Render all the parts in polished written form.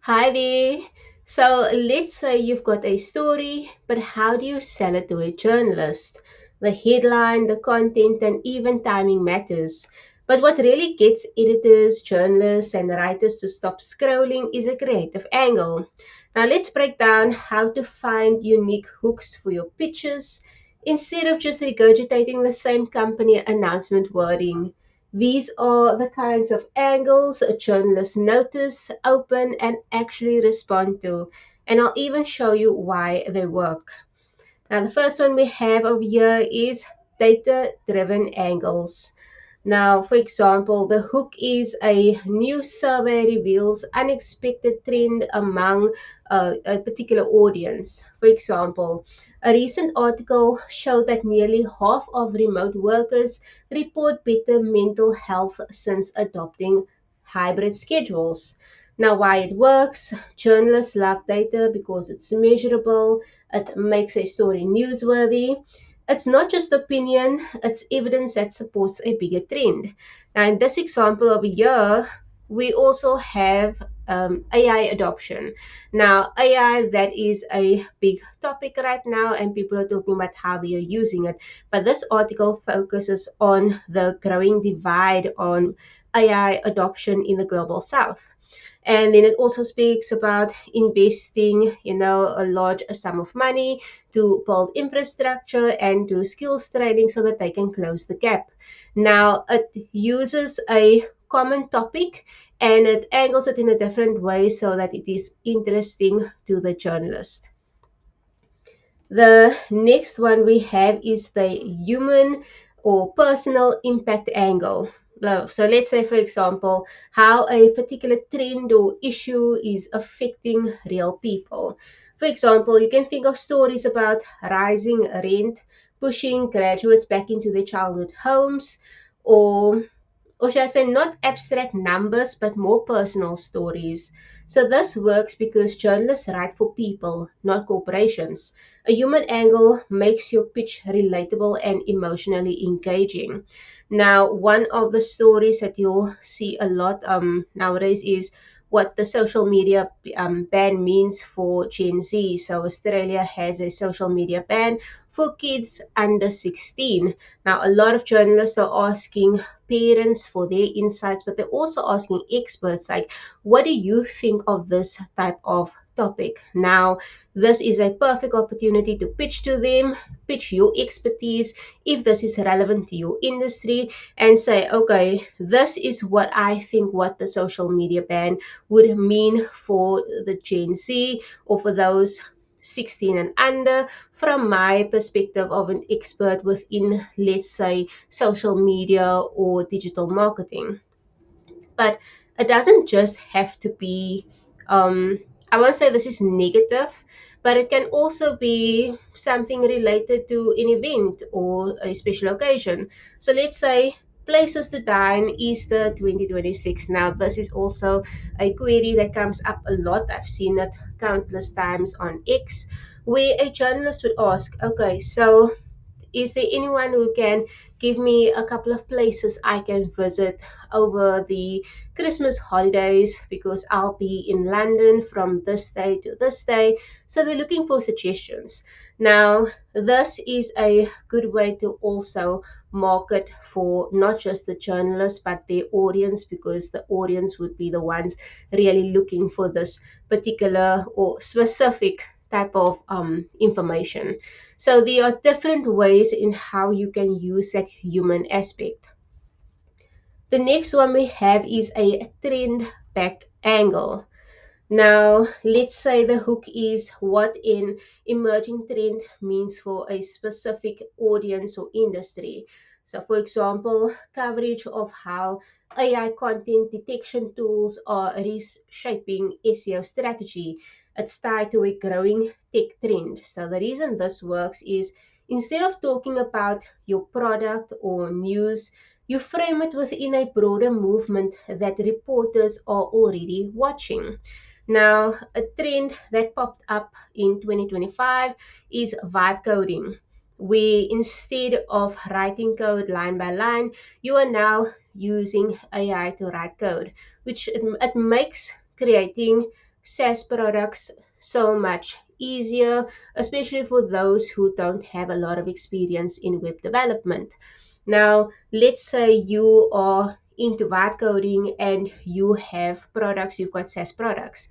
Hi there. So let's say you've got a story, but how do you sell it to a journalist? The headline, the content, and even timing matters. But what really gets editors, journalists, and writers to stop scrolling is a creative angle. Now let's break down how to find unique hooks for your pitches instead of just regurgitating the same company announcement wording. These are the kinds of angles a journalist notice, open, and actually respond to. And I'll even show you why they work. Now, the first one we have over here is data driven angles. Now, for example, the hook is a new survey reveals unexpected trend among a particular audience. For example, a recent article showed that nearly half of remote workers report better mental health since adopting hybrid schedules. Now, why it works? Journalists love data because it's measurable, it makes a story newsworthy. It's not just opinion, it's evidence that supports a bigger trend. Now, in this example over here, we also have AI adoption. Now, AI, that is a big topic right now, and people are talking about how they are using it. But this article focuses on the growing divide on AI adoption in the global south. And then it also speaks about investing, a large sum of money to build infrastructure and do skills training so that they can close the gap. Now, it uses a common topic and it angles it in a different way so that it is interesting to the journalist. The next one we have is the human or personal impact angle. So let's say, for example, how a particular trend or issue is affecting real people. For example, you can think of stories about rising rent, pushing graduates back into their childhood homes, or should I say, not abstract numbers, but more personal stories. So this works because journalists write for people, not corporations. A human angle makes your pitch relatable and emotionally engaging. Now, one of the stories that you'll see a lot nowadays is what the social media ban means for Gen Z. So Australia has a social media ban for kids under 16. Now, a lot of journalists are asking parents for their insights, but they're also asking experts like, what do you think of this type of topic? Now, this is a perfect opportunity to pitch to them, pitch your expertise if this is relevant to your industry, and say, okay, this is what I think what the social media ban would mean for the Gen Z or for those 16 and under from my perspective of an expert within, let's say, social media or digital marketing. But it doesn't just have to be, I won't say this is negative, but it can also be something related to an event or a special occasion. So let's say places to dine Easter 2026. Now, this is also a query that comes up a lot. I've seen it countless times on X, where a journalist would ask, okay, so is there anyone who can give me a couple of places I can visit over the Christmas holidays because I'll be in London from this day to this day? So they're looking for suggestions. Now, this is a good way to also market for not just the journalists but their audience, because the audience would be the ones really looking for this particular or specific type of information. So there are different ways in how you can use that human aspect. The next one we have is a trend backed angle. Now, let's say the hook is what an emerging trend means for a specific audience or industry. So, for example, coverage of how AI content detection tools are reshaping SEO strategy. It's tied to a growing tech trend. So, the reason this works is instead of talking about your product or news, you frame it within a broader movement that reporters are already watching. Now, a trend that popped up in 2025 is vibe coding, where instead of writing code line by line, you are now using AI to write code, which it makes creating SaaS products so much easier, especially for those who don't have a lot of experience in web development. Now, let's say you are into vibe coding and you have products, you've got SaaS products.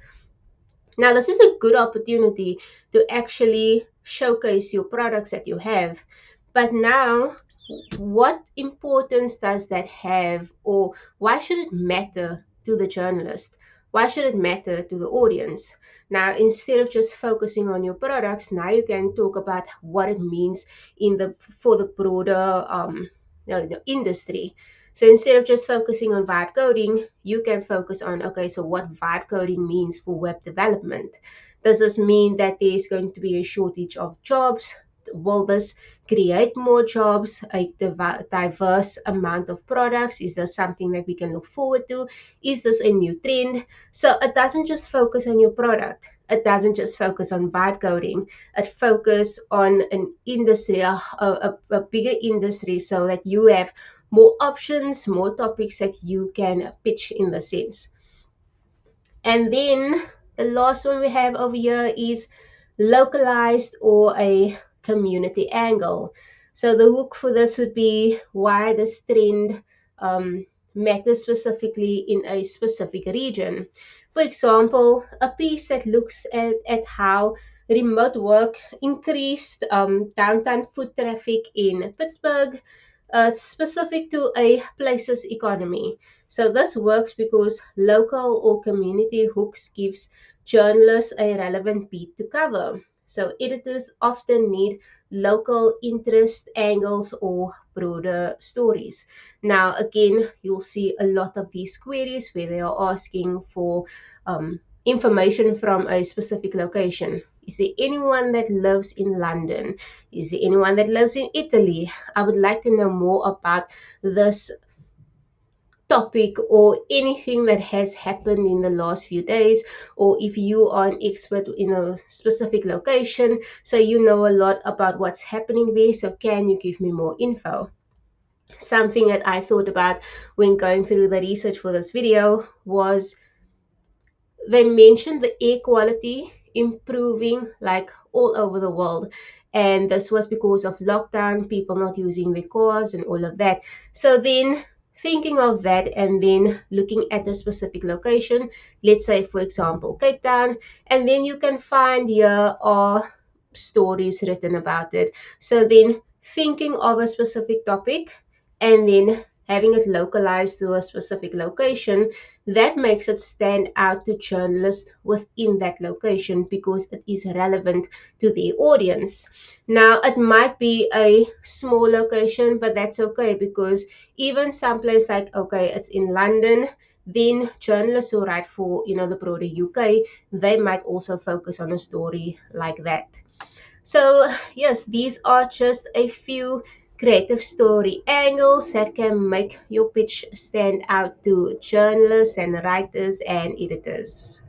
Now, this is a good opportunity to actually showcase your products that you have. But now, what importance does that have, or why should it matter to the journalist? Why should it matter to the audience? Now, instead of just focusing on your products, now you can talk about what it means for the broader industry. So instead of just focusing on vibe coding, you can focus on, okay, so what vibe coding means for web development. Does this mean that there's going to be a shortage of jobs? Will this create more jobs, a diverse amount of products? Is this something that we can look forward to? Is this a new trend? So it doesn't just focus on your product. It doesn't just focus on vibe coding. It focuses on an industry, a bigger industry, so that you have more options, more topics that you can pitch in the sense. And then the last one we have over here is localized or a community angle. So the hook for this would be why this trend matters specifically in a specific region. For example, a piece that looks at how remote work increased downtown foot traffic in Pittsburgh, specific to a place's economy. So this works because local or community hooks gives journalists a relevant beat to cover. So editors often need local interest angles or broader stories. Now, again, you'll see a lot of these queries where they are asking for information from a specific location. Is there anyone that lives in London? Is there anyone that lives in Italy? I would like to know more about this topic or anything that has happened in the last few days, or if you are an expert in a specific location, so you know a lot about what's happening there, so can you give me more info? Something that I thought about when going through the research for this video was they mentioned the air quality improving like all over the world, and this was because of lockdown, people not using their cars and all of that. So then thinking of that and then looking at a specific location, let's say for example Cape Town, and then you can find here are stories written about it. So then thinking of a specific topic and then having it localized to a specific location, that makes it stand out to journalists within that location because it is relevant to their audience. Now, it might be a small location, but that's okay because even someplace like, okay, it's in London, then journalists who write for, the broader UK, they might also focus on a story like that. So yes, these are just a few creative story angles that can make your pitch stand out to journalists and writers and editors.